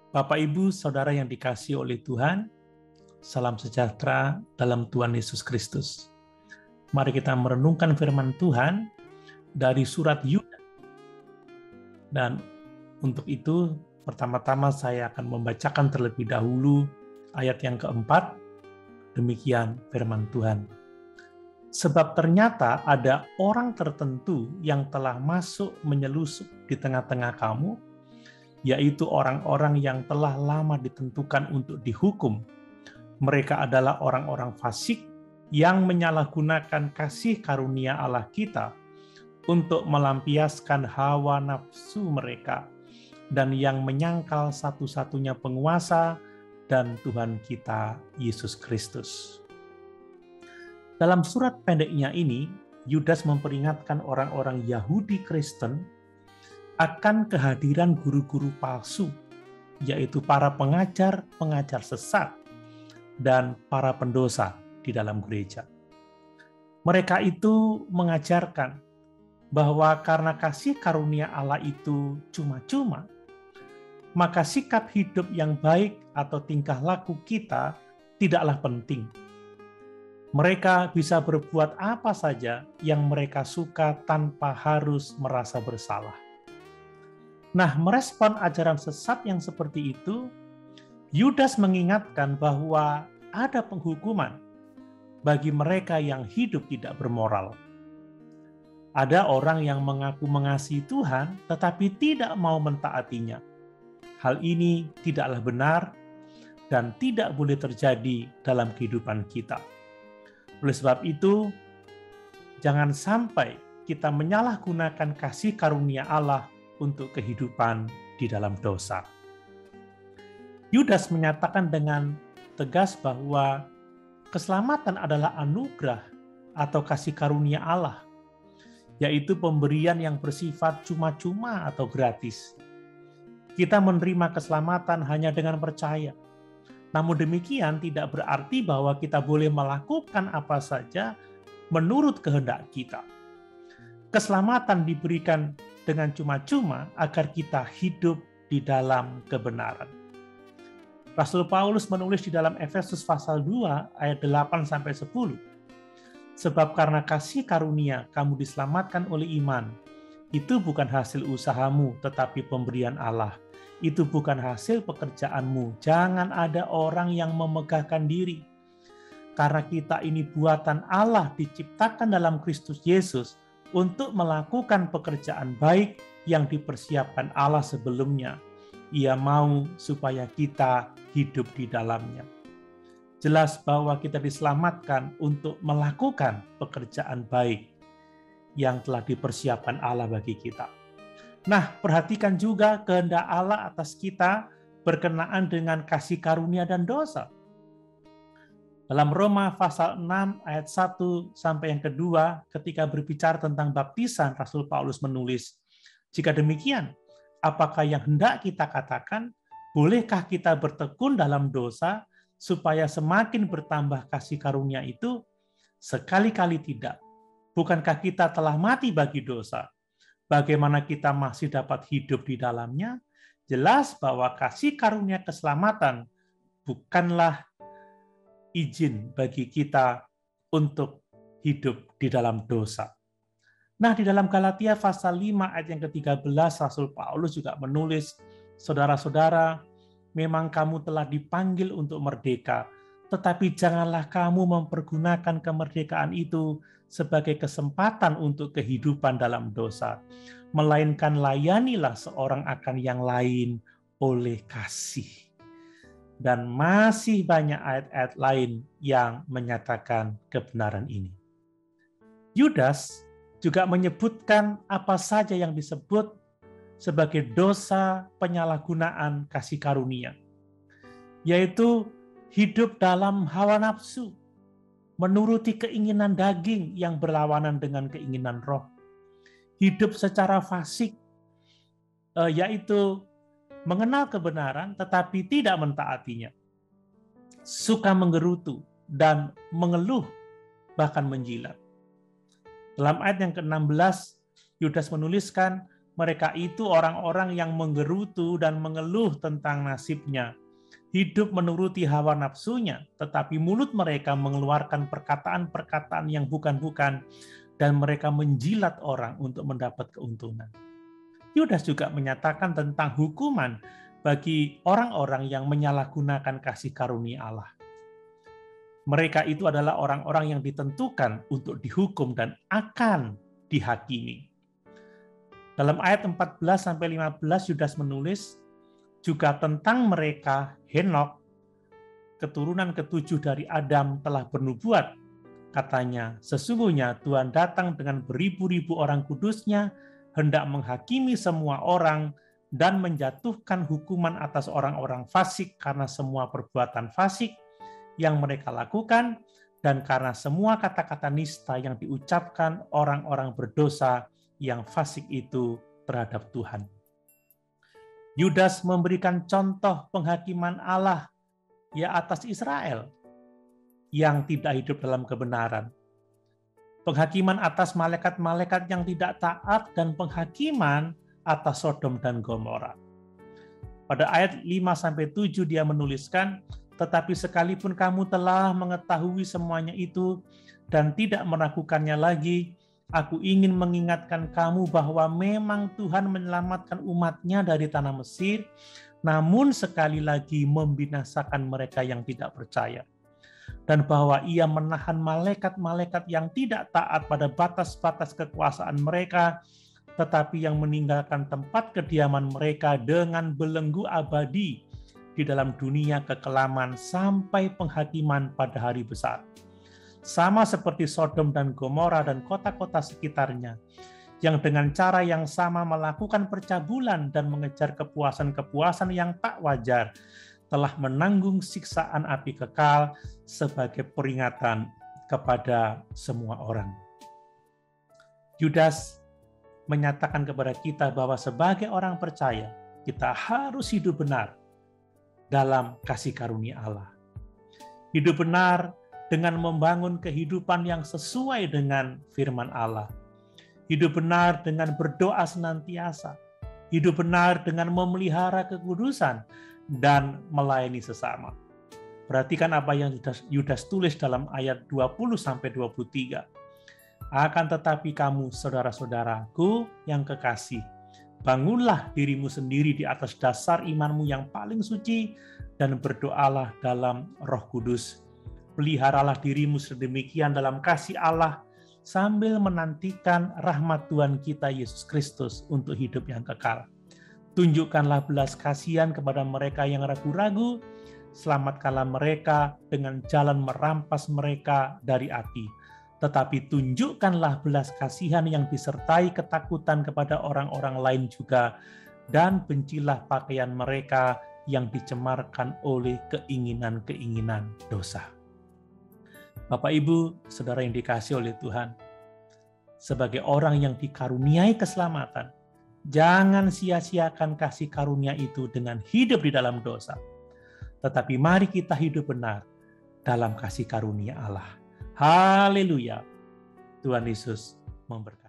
Bapak, Ibu, Saudara yang dikasihi oleh Tuhan, salam sejahtera dalam Tuhan Yesus Kristus. Mari kita merenungkan firman Tuhan dari surat Yudas. Dan untuk itu, pertama-tama saya akan membacakan terlebih dahulu ayat yang keempat. Demikian firman Tuhan. Sebab ternyata ada orang tertentu yang telah masuk menyelusup di tengah-tengah kamu, yaitu orang-orang yang telah lama ditentukan untuk dihukum. Mereka adalah orang-orang fasik yang menyalahgunakan kasih karunia Allah kita untuk melampiaskan hawa nafsu mereka, dan yang menyangkal satu-satunya penguasa dan Tuhan kita, Yesus Kristus. Dalam surat pendeknya ini, Yudas memperingatkan orang-orang Yahudi Kristen akan kehadiran guru-guru palsu, yaitu para pengajar-pengajar sesat dan para pendosa di dalam gereja. Mereka itu mengajarkan bahwa karena kasih karunia Allah itu cuma-cuma, maka sikap hidup yang baik atau tingkah laku kita tidaklah penting. Mereka bisa berbuat apa saja yang mereka suka tanpa harus merasa bersalah. Nah, merespon ajaran sesat yang seperti itu, Yudas mengingatkan bahwa ada penghukuman bagi mereka yang hidup tidak bermoral. Ada orang yang mengaku mengasihi Tuhan tetapi tidak mau mentaatinya. Hal ini tidaklah benar dan tidak boleh terjadi dalam kehidupan kita. Oleh sebab itu, jangan sampai kita menyalahgunakan kasih karunia Allah untuk kehidupan di dalam dosa. Yudas menyatakan dengan tegas bahwa keselamatan adalah anugerah atau kasih karunia Allah, yaitu pemberian yang bersifat cuma-cuma atau gratis. Kita menerima keselamatan hanya dengan percaya. Namun demikian tidak berarti bahwa kita boleh melakukan apa saja menurut kehendak kita. Keselamatan diberikan dengan cuma-cuma agar kita hidup di dalam kebenaran. Rasul Paulus menulis di dalam Efesus pasal 2 ayat 8-10. Sebab karena kasih karunia kamu diselamatkan oleh iman. Itu bukan hasil usahamu tetapi pemberian Allah. Itu bukan hasil pekerjaanmu. Jangan ada orang yang memegahkan diri. Karena kita ini buatan Allah diciptakan dalam Kristus Yesus untuk melakukan pekerjaan baik yang dipersiapkan Allah sebelumnya. Ia mau supaya kita hidup di dalamnya. Jelas bahwa kita diselamatkan untuk melakukan pekerjaan baik yang telah dipersiapkan Allah bagi kita. Nah, perhatikan juga kehendak Allah atas kita berkenaan dengan kasih karunia dan dosa. Dalam Roma pasal 6 ayat 1 sampai yang kedua, ketika berbicara tentang baptisan, Rasul Paulus menulis, jika demikian, apakah yang hendak kita katakan, bolehkah kita bertekun dalam dosa supaya semakin bertambah kasih karunia itu? Sekali-kali tidak. Bukankah kita telah mati bagi dosa? Bagaimana kita masih dapat hidup di dalamnya? Jelas bahwa kasih karunia keselamatan bukanlah izin bagi kita untuk hidup di dalam dosa. Nah, di dalam Galatia pasal 5 ayat yang ke-13, Rasul Paulus juga menulis, saudara-saudara, memang kamu telah dipanggil untuk merdeka, tetapi janganlah kamu mempergunakan kemerdekaan itu sebagai kesempatan untuk kehidupan dalam dosa, melainkan layanilah seorang akan yang lain oleh kasih. Dan masih banyak ayat-ayat lain yang menyatakan kebenaran ini. Yudas juga menyebutkan apa saja yang disebut sebagai dosa penyalahgunaan kasih karunia, yaitu hidup dalam hawa nafsu, menuruti keinginan daging yang berlawanan dengan keinginan roh, hidup secara fasik, yaitu mengenal kebenaran tetapi tidak mentaatinya, suka menggerutu dan mengeluh bahkan menjilat. Dalam ayat yang ke-16, Yudas menuliskan, Mereka itu orang-orang yang menggerutu dan mengeluh tentang nasibnya. Hidup menuruti hawa nafsunya, tetapi mulut mereka mengeluarkan perkataan-perkataan yang bukan-bukan, dan mereka menjilat orang untuk mendapat keuntungan. Yudas juga menyatakan tentang hukuman bagi orang-orang yang menyalahgunakan kasih karunia Allah. Mereka itu adalah orang-orang yang ditentukan untuk dihukum dan akan dihakimi. Dalam ayat 14-15 Yudas menulis juga tentang mereka. Henok, keturunan ketujuh dari Adam, telah bernubuat. Katanya, sesungguhnya Tuhan datang dengan beribu-ribu orang kudusnya, hendak menghakimi semua orang dan menjatuhkan hukuman atas orang-orang fasik karena semua perbuatan fasik yang mereka lakukan, dan karena semua kata-kata nista yang diucapkan orang-orang berdosa yang fasik itu terhadap Tuhan. Yudas memberikan contoh penghakiman Allah atas Israel yang tidak hidup dalam kebenaran. Penghakiman atas malaikat-malaikat yang tidak taat dan penghakiman atas Sodom dan Gomora. Pada ayat 5-7 dia menuliskan, tetapi sekalipun kamu telah mengetahui semuanya itu dan tidak melakukannya lagi, aku ingin mengingatkan kamu bahwa memang Tuhan menyelamatkan umat-Nya dari tanah Mesir, namun sekali lagi membinasakan mereka yang tidak percaya. Dan bahwa Ia menahan malaikat-malaikat yang tidak taat pada batas-batas kekuasaan mereka, tetapi yang meninggalkan tempat kediaman mereka dengan belenggu abadi di dalam dunia kekelaman sampai penghakiman pada hari besar. Sama seperti Sodom dan Gomora dan kota-kota sekitarnya, yang dengan cara yang sama melakukan percabulan dan mengejar kepuasan-kepuasan yang tak wajar, telah menanggung siksaan api kekal sebagai peringatan kepada semua orang. Yudas menyatakan kepada kita bahwa sebagai orang percaya, kita harus hidup benar dalam kasih karunia Allah. Hidup benar dengan membangun kehidupan yang sesuai dengan firman Allah. Hidup benar dengan berdoa senantiasa. Hidup benar dengan memelihara kekudusan dan melayani sesama. Perhatikan apa yang Yudas tulis dalam ayat 20-23. Akan tetapi kamu, saudara-saudaraku yang kekasih, bangunlah dirimu sendiri di atas dasar imanmu yang paling suci dan berdoalah dalam Roh Kudus. Peliharalah dirimu sedemikian dalam kasih Allah sambil menantikan rahmat Tuhan kita Yesus Kristus untuk hidup yang kekal. Tunjukkanlah belas kasihan kepada mereka yang ragu-ragu, selamatkanlah mereka dengan jalan merampas mereka dari api. Tetapi tunjukkanlah belas kasihan yang disertai ketakutan kepada orang-orang lain juga, dan bencilah pakaian mereka yang dicemarkan oleh keinginan-keinginan dosa. Bapak, Ibu, saudara yang dikasihi oleh Tuhan, sebagai orang yang dikaruniai keselamatan, jangan sia-siakan kasih karunia itu dengan hidup di dalam dosa. Tetapi mari kita hidup benar dalam kasih karunia Allah. Haleluya. Tuhan Yesus memberkati.